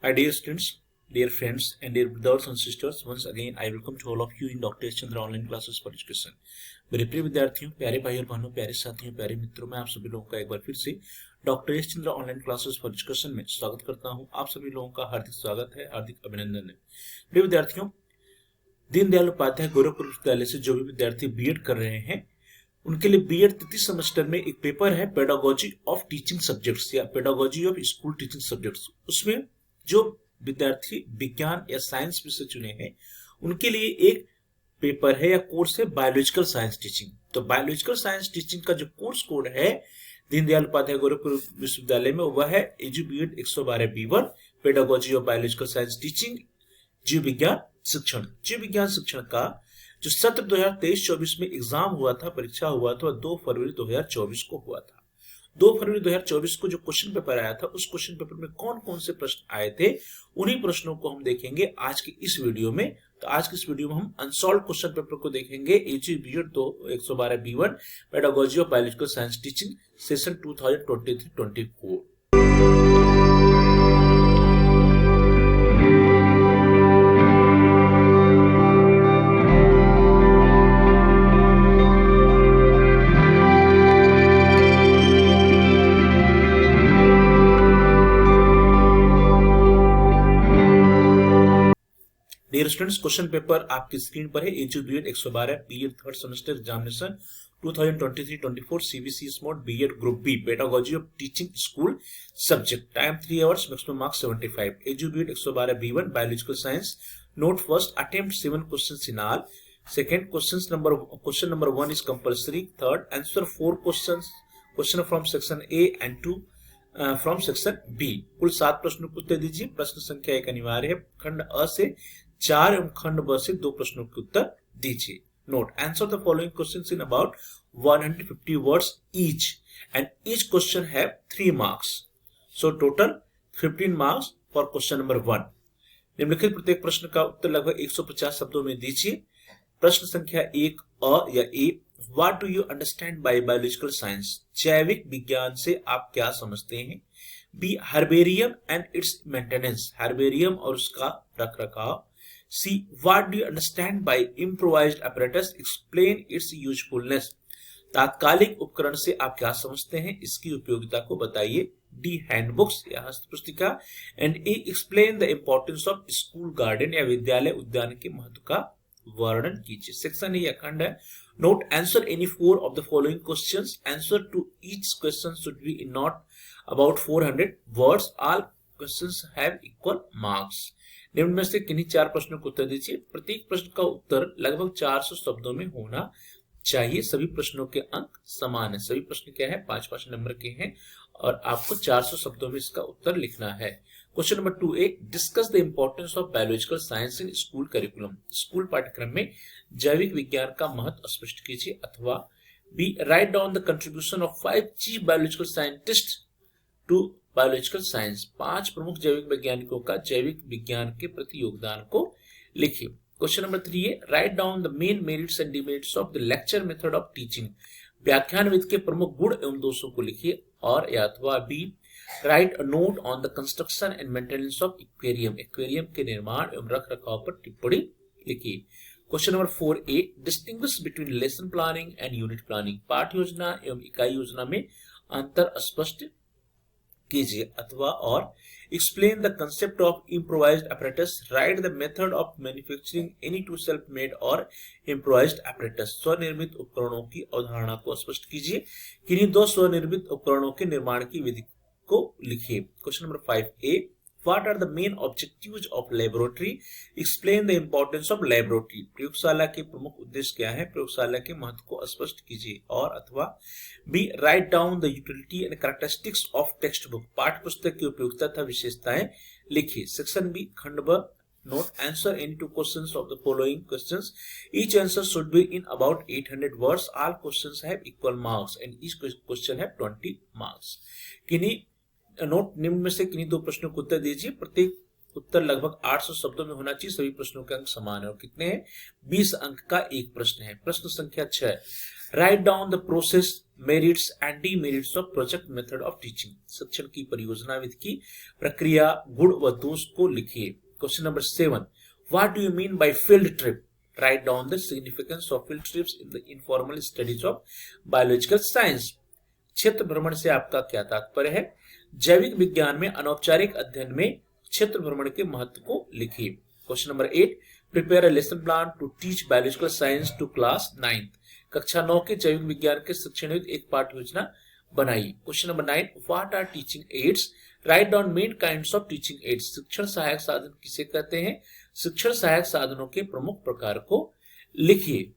My dear students, dear friends, and dear brothers and sisters, once again I welcome to all of you in Dr. S. Chandra online classes for education. मेरे प्रिय विद्यार्थियों, प्यारे भाई और बहनों, प्यारे साथियों, प्यारे मित्रों, मैं आप सभी लोगों का एक बार फिर से doctor S Chandra online classes for education में स्वागत करता हूं। आप सभी लोगों का हार्दिक स्वागत है, हार्दिक अभिनंदन है। प्रिय विद्यार्थियों, दीनदयाल उपाध्याय गोरखपुर विश्वविद्यालय से जो भी विद्यार्थी बीएड कर रहे हैं उनके लिए बीएड तृतीय सेमेस्टर में एक पेपर है पेडागोजी ऑफ टीचिंग सब्जेक्ट्स या pedagogy of school teaching subjects. उसमें जो विद्यार्थी विज्ञान या साइंस विषय चुने हैं उनके लिए एक पेपर है या कोर्स है बायोलॉजिकल साइंस टीचिंग। तो बायोलॉजिकल साइंस टीचिंग का जो कोर्स कोड है दीनदयाल उपाध्याय गोरखपुर विश्वविद्यालय में वह है edu BEd 112 B1 pedagogy of biological science teaching जीव विज्ञान शिक्षण। जीव विज्ञान शिक्षण का जो सत्र 2023-24 में एग्जाम हुआ था, परीक्षा हुआ था, 2 फरवरी 2024 को हुआ था। 2 फरवरी 2024 को जो क्वेश्चन पेपर आया था उस क्वेश्चन पेपर में कौन कौन से प्रश्न आए थे उन्हीं प्रश्नों को हम देखेंगे आज की इस वीडियो में। तो आज की इस वीडियो में हम अनसॉल्व क्वेश्चन पेपर को देखेंगे edu BEd 112 B1 pedagogy of biological science teaching session 2023-24। Dear students, question paper आपकी स्क्रीन पर है। Edu BEd 112 BEd third semester examination 2023-24 CBCS mode BEd group B pedagogy of teaching school subject. Time 3 hours, maximum marks 75। Edu BEd 112 B1 biological science. Note first, attempt 7 questions in all. Second, question number 1 is compulsory. Third, answer 4 question from section A and 2 from section B. कुल 7 प्रश्नों के उत्तर दीजिए। प्रश्न संख्या 1 अनिवार्य है। खंड अ से 4 एवं खंड ब से 2 प्रश्नों के उत्तर दीजिए। Note, answer the following questions in about 150 words each and each question have 3 marks. So total 15 marks for question number 1। निम्नलिखित प्रत्येक प्रश्न का उत्तर लगभग 150 शब्दों में दीजिए। प्रश्न संख्या 1 अ या A, what do you understand by biological science? जैविक विज्ञान से आप क्या समझते हैं? B, herbarium and its maintenance, herbarium और उसका रखरखाव। C, what do you understand by improvised apparatus? Explain its usefulness. तात्कालिक उपकरण से आप क्या समझते हैं, इसकी उपयोगिता को बताइए। D, हैंडबुक्स या हस्तपुस्तिका। And E, explain the importance of school garden या विद्यालय उद्यान के महत्व का वर्णन कीजिए। सेक्शन ए या खंड है। Note, answer any 4 of the following questions. Answer to each question should be in not about 400 words. All questions have equal marks. निम्न में से किन्हीं 4 प्रश्नों को उत्तर दीजिए। प्रत्येक प्रश्न का उत्तर लगभग 400 शब्दों में होना चाहिए। सभी प्रश्नों के अंक समान है। सभी प्रश्न क्या है, 5-5 नंबर के हैं और आपको 400 शब्दों में इसका उत्तर लिखना है। Question number 2A, discuss the importance of biological science in school curriculum. School पाठ्यक्रम में जैविक विज्ञान का महत्व स्पष्ट कीजिए। अथवा B, write down the contribution of 5 chief biological scientist to biological science. 5 प्रमुख जैविक वैज्ञानिकों का जैविक विज्ञान के प्रति योगदान को लिखिए। क्वेश्चन नंबर 3 है, right down the main merits and demerits of the lecture method of teaching. व्याख्यान विधि के प्रमुख गुण एवं दोषों को लिखिए। और या अथवा B, write a note on the construction and maintenance of aquarium. Aquarium के निर्माण एवं रखरखाव पर टिप्पणी लिखिए। Question number 4A, distinguish between lesson planning and unit planning. पाठ योजना एवं इकाई योजना में अंतर स्पष्ट कीजिए। अथवा और explain the concept of improvised apparatus, right the method of manufacturing any 2 self made और इम्प्रोवाइज्ड apparatus। स्वनिर्मित उपकरणों की अवधारणा को स्पष्ट कीजिए। किन्हीं 2 स्वनिर्मित उपकरणों के निर्माण की विधि को लिखिए। Question number 5A, What are the main objectives of laboratory? Explain the importance of laboratory. प्रयोगशाला के प्रमुख उद्देश्य क्या है, प्रयोगशाला के महत्व को स्पष्ट कीजिए। और अथवा B, write down the utility and characteristics of textbook. पाठ्य पुस्तक की उपयोगिता तथा विशेषताएं लिखिए। सेक्शन बी खंड ब। Note, answer any 2 questions of the following questions. Each answer should be in about 800 words. All questions have equal marks and each question have 20 marks. किन्हीं नोट, निम्न में से किन्हीं 2 प्रश्नों को उत्तर दीजिए। प्रत्येक उत्तर लगभग 800 शब्दों में होना चाहिए। सभी प्रश्नों के अंक समान है और कितने हैं? 20 अंक का एक प्रश्न है। प्रश्न संख्या 6, right down the process, merits and demerits of project method of teaching. शिक्षण की परियोजना विधि की प्रक्रिया, गुण व दोष को लिखिए। Question number 7, what do you mean by field trip? Right down the significance of field trips in the informal studies of biological science. क्षेत्र भ्रमण से आपका क्या तात्पर्य है? जैविक विज्ञान में अनौपचारिक अध्ययन में क्षेत्र भ्रमण के महत्व को लिखिए। Question number 8, prepare a lesson plan to teach biological science to class 9। कक्षा 9 के जैविक विज्ञान के शिक्षण हेतु एक पाठ योजना बनाइए। Question number 9, what are teaching aids? Write down main kinds of teaching aids. शिक्षण सहायक साधन किसे कहते हैं? शिक्षण सहायक साधनों के प्रमुख प्रकार को लिखिए।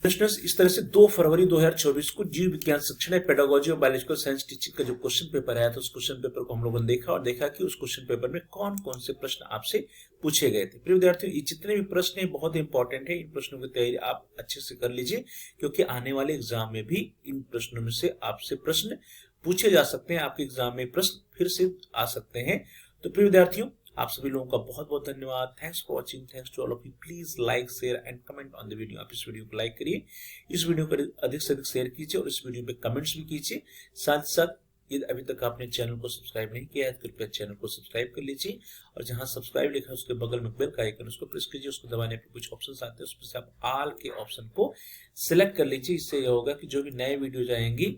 लिसनर्स, इस तरह से 2 फरवरी 2024 को जीव विज्ञान शिक्षण है पेडागोजी और बायोलॉजिकल साइंस टीचिंग का जो क्वेश्चन पेपर आया था, उस क्वेश्चन पेपर को हम लोगों ने देखा और देखा कि उस क्वेश्चन पेपर में कौन कौन से प्रश्न आपसे पूछे गए थे। प्रिय विद्यार्थियों, ये जितने भी प्रश्न हैं बहुत इंपॉर्टेंट है। इन प्रश्नों की तैयारी आप अच्छे से कर लीजिए, क्योंकि आने वाले एग्जाम में भी इन प्रश्नों में से आपसे प्रश्न पूछे जा सकते हैं। आपके एग्जाम में प्रश्न फिर से आ सकते हैं। तो प्रिय विद्यार्थियों, आप सभी लोगों का बहुत बहुत धन्यवाद। Thanks for watching. Thanks to all of you. Please like, share and comment on the video. आप इस वीडियो को लाइक करिए, इस वीडियो को अधिक से अधिक शेयर कीजिए और इस वीडियो पे कमेंट्स भी कीजिए। साथ साथ यदि अभी तक आपने चैनल को सब्सक्राइब नहीं किया है तो कृपया चैनल को सब्सक्राइब कर लीजिए और जहां सब्सक्राइब लिखा है उसके बगल में बेल का आइकन, उसको प्रेस कीजिए। उसको दबाने पर कुछ ऑप्शन आते हैं, उसमें से आप ऑल के ऑप्शन को सिलेक्ट कर लीजिए। इससे यह होगा कि जो भी नए वीडियो आएंगी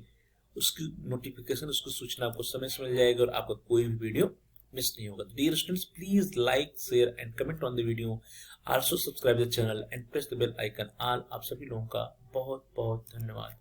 उसकी नोटिफिकेशन, उसकी सूचना आपको समय से मिल जाएगी और आपका कोई भी वीडियो मिस नहीं होगा। Dear students, please like, share and comment on the video. Also subscribe the channel and press the bell icon. आप सभी लोगों का बहुत बहुत धन्यवाद।